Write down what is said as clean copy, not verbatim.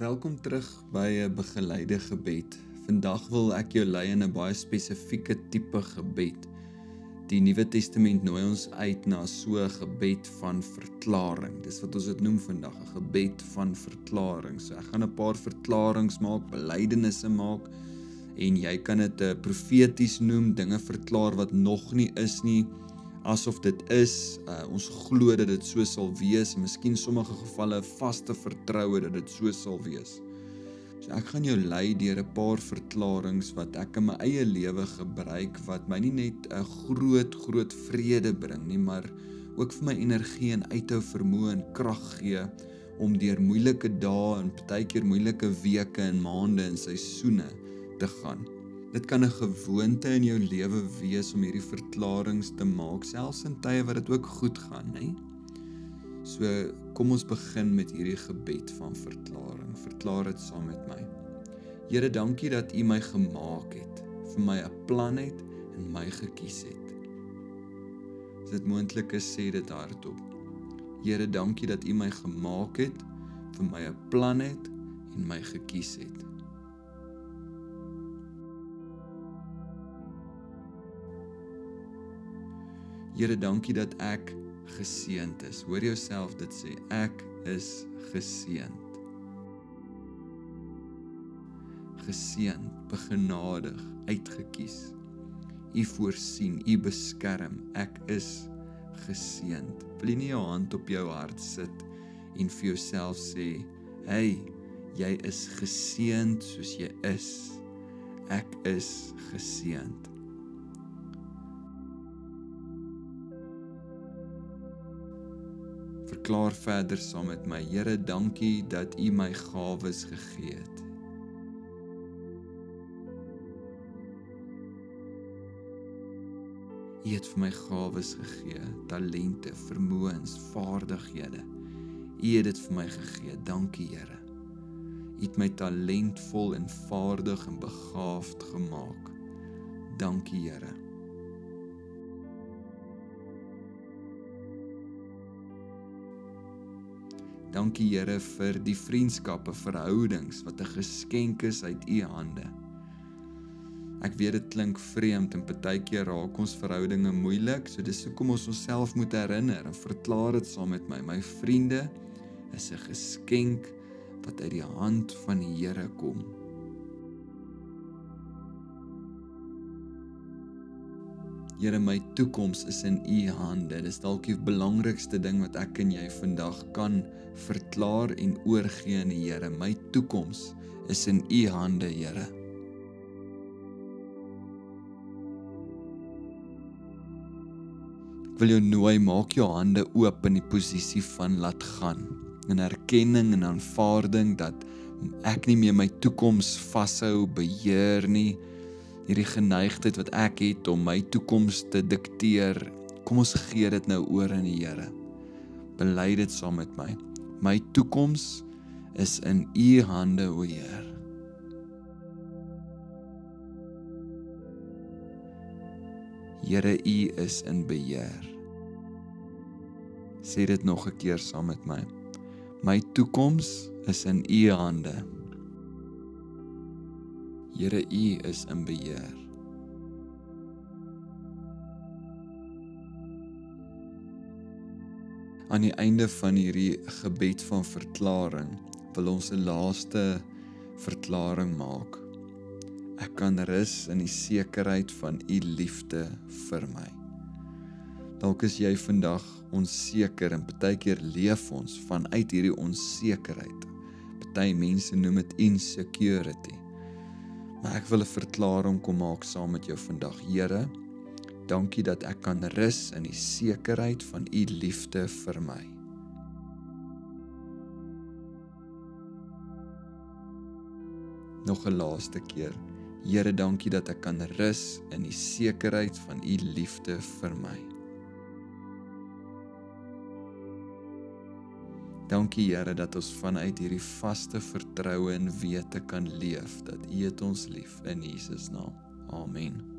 Welkom terug by 'n begeleide gebed. Vandag wil ek jou lei in 'n baie spesifieke tipe gebed. Die Nuwe Testament nooi ons uit na so 'n gebed van verklaring. Dis wat ons dit noem vandag, 'n gebed van verklaring. So ek gaan 'n paar verklaringe maak, belydenisse maak en jy kan dit profeties noem, dinge verklaar wat nog nie is nie, asof dit is. Ons glo dat dit so sal wees, en miskien sommige gevalle vaste vertroue dat dit so sal wees. So ek gaan jou lei deur 'n paar verklaringe wat ek in my eie lewe gebruik, wat my nie net 'n groot vrede bring nie, maar ook vir my energie en uithou vermoë en krag gee om deur moeilike dae en partykeer moeilike weke en maande en seisoene te gaan. Dit kan 'n gewoonte in jou lewe wees om hierdie verklaringe te maak, selfs in tye wat dit ook goed gaan, né? So kom ons begin met hierdie gebed van verklaring. Verklaar dit saam met my. Here, dankie dat U my gemaak het, vir my 'n plan het en my gekies het. As dit moontlik is, sê dit hardop. Here, dankie dat U my gemaak het, vir my 'n plan het en my gekies het. Here, dankie dat ek geseënd is. Hoor jouself dit sê, ek is geseënd. Geseënd, begenadig, uitgekies. U voorsien, U beskerm, ek is geseënd. Wil jy nie jou hand op jou hart sit en vir jouself sê, hey, jy is geseënd soos jy is. Ek is geseënd. Verklaar verder saam met my. Here, dankie dat U my gawes gegee het. U het vir my gawes gegee, talente, vermoëns, vaardighede. U het dit vir my gegee. Dankie, Here. U het my talentvol en vaardig en begaafd gemaak. Dankie, Here. Dankie, Here, vir die vriendskappe, verhoudings wat 'n geskenk is uit U hande. Ek weet dit klink vreemd en partykeer raak ons verhoudinge moeilik, so dis hoekom ons onsself moet herinner en verklaar dit saam met my. My vriende is 'n geskenk wat uit die hand van die Here kom. Here, my toekoms is in U hande. Dis dalk die belangrikste ding wat ek en jy vandag kan verklaar en oorgee aan die Here. My toekoms is in U hande, Here. Ek wil jou nooi, maak jou hande oop in die posisie van laat gaan. In erkenning en aanvaarding dat ek nie meer my toekoms vashou, beheer nie. Hierdie geneigtheid wat ek het om my toekoms te dikteer, kom ons gee dit nou oor aan die Here. Bely dit saam met my. My toekoms is in U hande, o Heer. Here, U is in beheer. Sê dit nog 'n keer saam met my. My toekoms is in U hande. Here, U is in beheer. Aan die einde van hierdie gebed van verklaring wil ons 'n laaste verklaring maak. Ek kan rus in die sekerheid van U liefde vir my. Dalk is jy vandag onseker en partykeer leef ons vanuit hierdie onsekerheid. Party mense noem dit insecurity. Maar ek wil 'n verklaring kom maak saam met jou vandag. Here, dankie dat ek kan rus in die sekerheid van U liefde vir my. Nog 'n laaste keer. Here, dankie dat ek kan rus in die sekerheid van U liefde vir my. Dankie, Here, dat ons vanuit hierdie vaste vertroue en wete kan leef dat U het ons lief in Jesus naam. Amen.